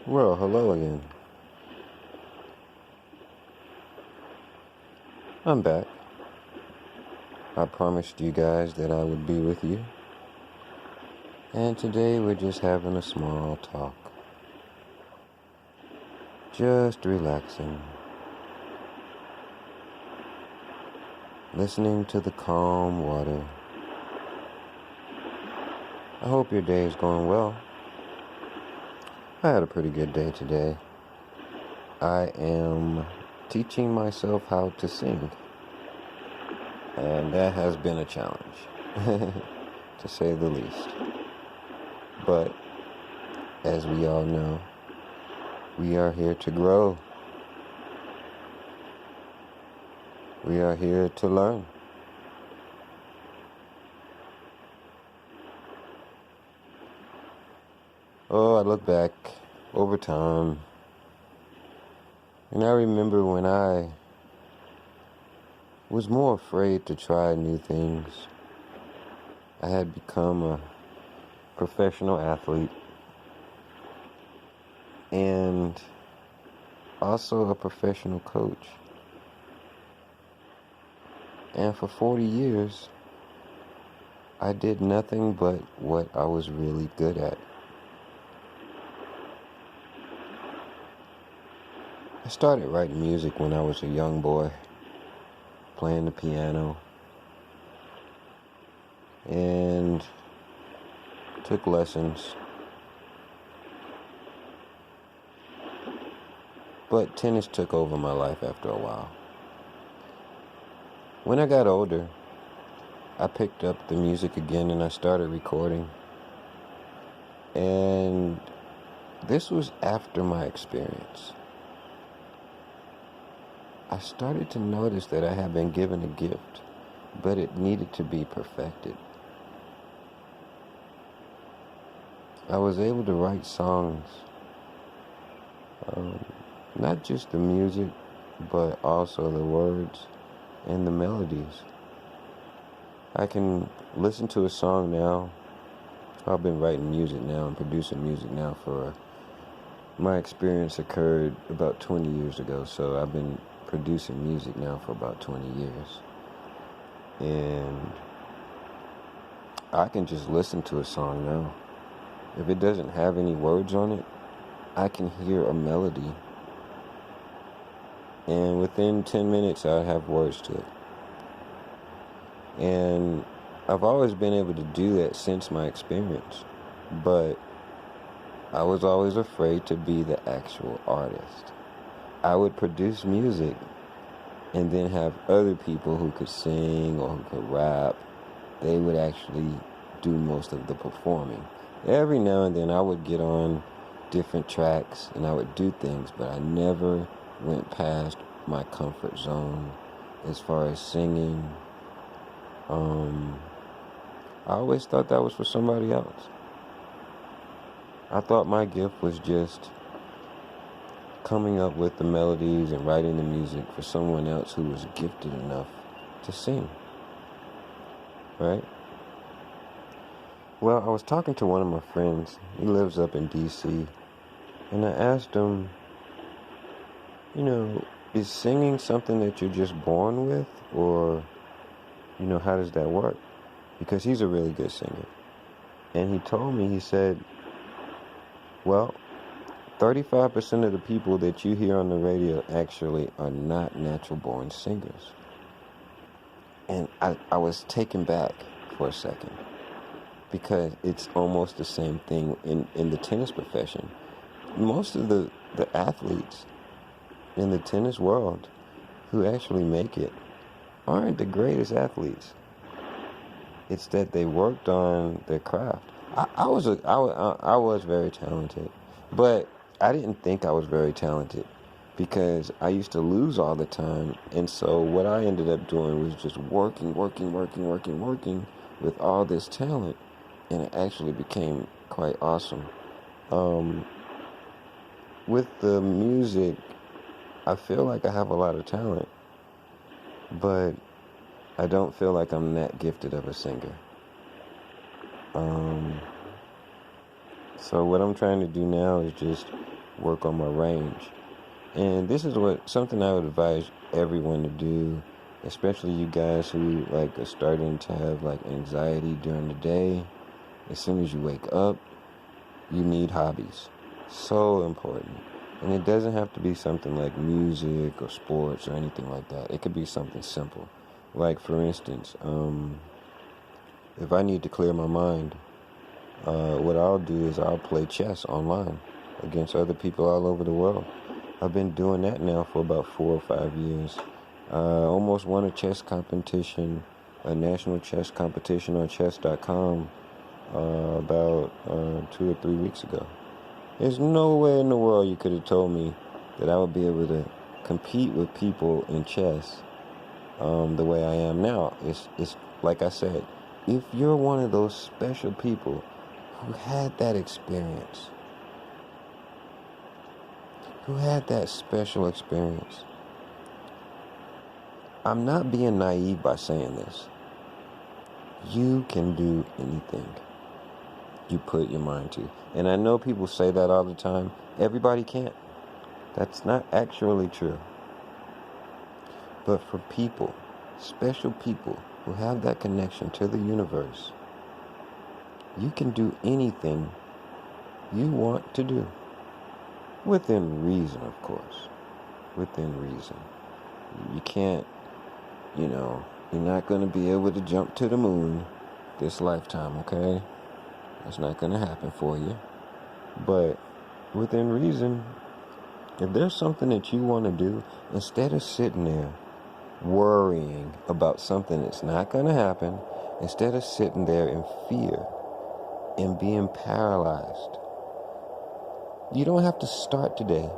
Well, hello again. I'm back. I promised you guys that I would be with you. And today we're just having a small talk. Just relaxing. Listening to the calm water. I hope your day is going well. I had a pretty good day today. I am teaching myself how to sing. And that has been a challenge, to say the least. But, as we all know, we are here to grow. We are here to learn. Oh, I look back over time, and I remember when I was more afraid to try new things. I had become a professional athlete and also a professional coach. And for 40 years, I did nothing but what I was really good at. I started writing music when I was a young boy, playing the piano, and took lessons. But tennis took over my life after a while. When I got older, I picked up the music again and I started recording. And this was after my experience. I started to notice that I had been given a gift, but it needed to be perfected. I was able to write songs, not just the music, but also the words and the melodies. I can listen to a song now. I've been writing music now and producing music now my experience occurred about 20 years ago, so I've been producing music now for about 20 years. And I can just listen to a song now. If it doesn't have any words on it, I can hear a melody. And within 10 minutes, I have words to it. And I've always been able to do that since my experience. But I was always afraid to be the actual artist. I would produce music and then have other people who could sing or who could rap. They would actually do most of the performing. Every now and then I would get on different tracks and I would do things, but I never went past my comfort zone as far as singing. I always thought that was for somebody else. I thought my gift was just coming up with the melodies and writing the music for someone else who was gifted enough to sing. Right? Well, I was talking to one of my friends. He lives up in D.C. And I asked him, is singing something that you're just born with? Or, how does that work? Because he's a really good singer. And he told me, he said, well, 35% of the people that you hear on the radio actually are not natural born singers. And I was taken back for a second because it's almost the same thing in the tennis profession. Most of the athletes in the tennis world who actually make it aren't the greatest athletes. It's that they worked on their craft. I was very talented, but I didn't think I was very talented because I used to lose all the time. And so what I ended up doing was just working with all this talent. And it actually became quite awesome. With the music, I feel like I have a lot of talent, but I don't feel like I'm that gifted of a singer. So what I'm trying to do now is just work on my range. And this is something I would advise everyone to do, especially you guys who like are starting to have like anxiety during the day. As soon as you wake up, you need hobbies. So important. And it doesn't have to be something like music or sports or anything like that. It could be something simple. Like, for instance, if I need to clear my mind, what I'll do is I'll play chess online against other people all over the world. I've been doing that now for about 4 or 5 years. I almost won a chess competition, a national chess competition on chess.com about 2 or 3 weeks ago. There's no way in the world you could have told me that I would be able to compete with people in chess the way I am now. It's like I said, if you're one of those special people who had that experience, who had that special experience, I'm not being naive by saying this. You can do anything you put your mind to. And I know people say that all the time. Everybody can't. That's not actually true. But for people, special people who have that connection to the universe, you can do anything you want to do. Within reason, of course. Within reason. You can't, you're not going to be able to jump to the moon this lifetime, okay? That's not going to happen for you. But within reason, if there's something that you want to do, instead of sitting there worrying about something that's not going to happen, instead of sitting there in fear and being paralyzed, you don't have to start today,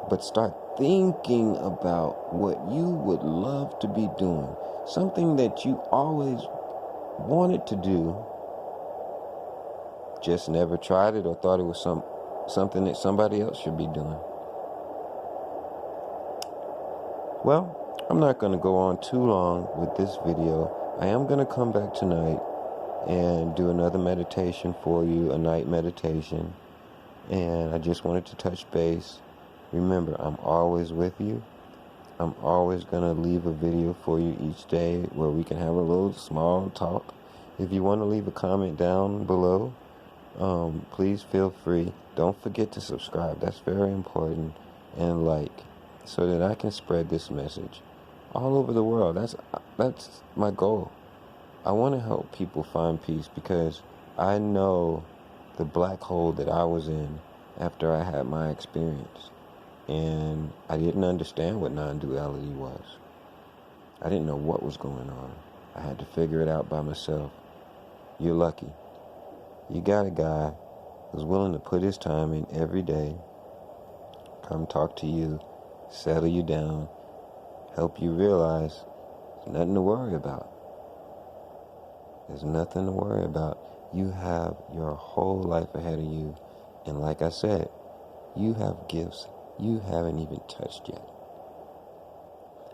but start thinking about what you would love to be doing, something that you always wanted to do, just never tried it or thought it was something that somebody else should be doing. Well, I'm not going to go on too long with this video. I am going to come back tonight and do another meditation for you, a night meditation. And I just wanted to touch base. Remember, I'm always with you. I'm always going to leave a video for you each day where we can have a little small talk. If you want to leave a comment down below, please feel free. Don't forget to subscribe. That's very important. And like, so that I can spread this message all over the world. That's my goal. I want to help people find peace because I know the black hole that I was in after I had my experience. And I didn't understand what non-duality was. I didn't know what was going on. I had to figure it out by myself. You're lucky. You got a guy who's willing to put his time in every day, come talk to you, settle you down, help you realize there's nothing to worry about. There's nothing to worry about. You have your whole life ahead of you. And like I said, you have gifts you haven't even touched yet.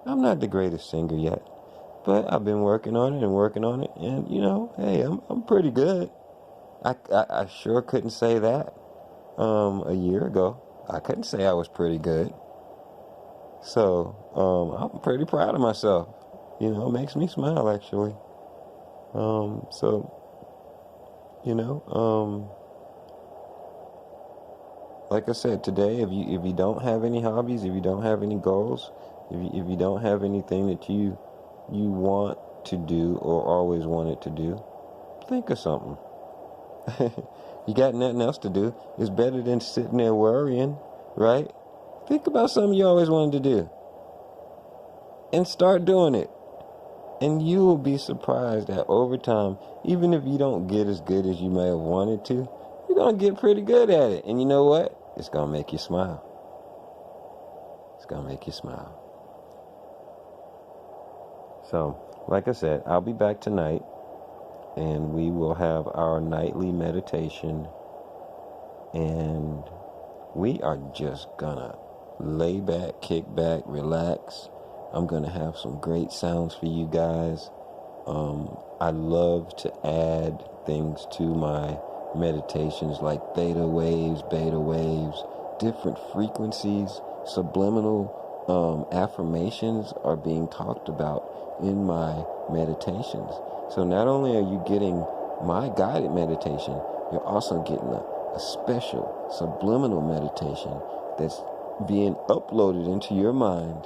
I'm not the greatest singer yet, but I've been working on it. And, hey, I'm pretty good. I sure couldn't say that a year ago. I couldn't say I was pretty good. So I'm pretty proud of myself. It makes me smile, actually. Like I said, today, if you don't have any hobbies, if you don't have any goals, if you don't have anything that you want to do or always wanted to do, think of something. You got nothing else to do. It's better than sitting there worrying, right? Think about something you always wanted to do and start doing it. And you will be surprised that over time, even if you don't get as good as you may have wanted to, you're going to get pretty good at it. And you know what? It's going to make you smile. It's going to make you smile. So, like I said, I'll be back tonight. And we will have our nightly meditation. And we are just going to lay back, kick back, relax. I'm going to have some great sounds for you guys. I love to add things to my meditations like theta waves, beta waves, different frequencies, subliminal affirmations are being talked about in my meditations. So not only are you getting my guided meditation, you're also getting a special subliminal meditation that's being uploaded into your mind,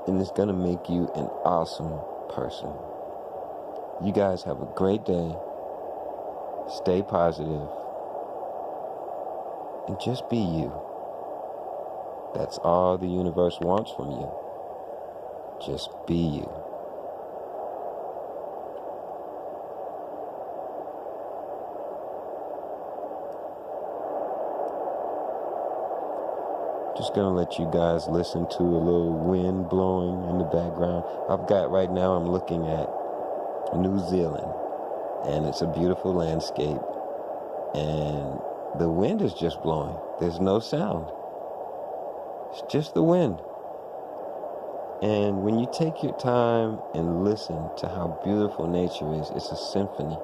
and it's going to make you an awesome person. You guys have a great day. Stay positive. And just be you. That's all the universe wants from you. Just be you. Just gonna let you guys listen to a little wind blowing in the background. Right now I'm looking at New Zealand, and it's a beautiful landscape, and the wind is just blowing. There's no sound. It's just the wind. And when you take your time and listen to how beautiful nature is, it's a symphony.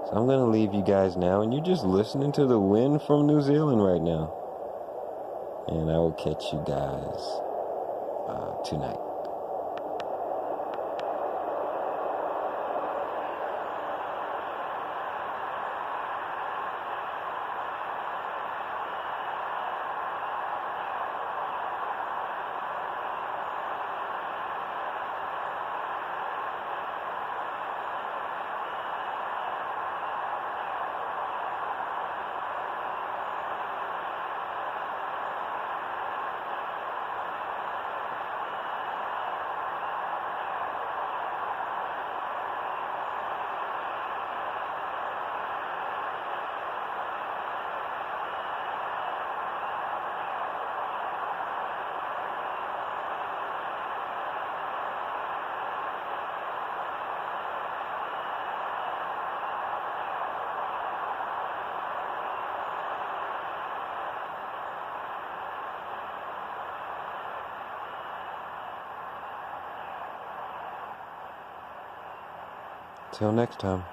So I'm gonna leave you guys now, and you're just listening to the wind from New Zealand right now. And I will catch you guys tonight. Till next time.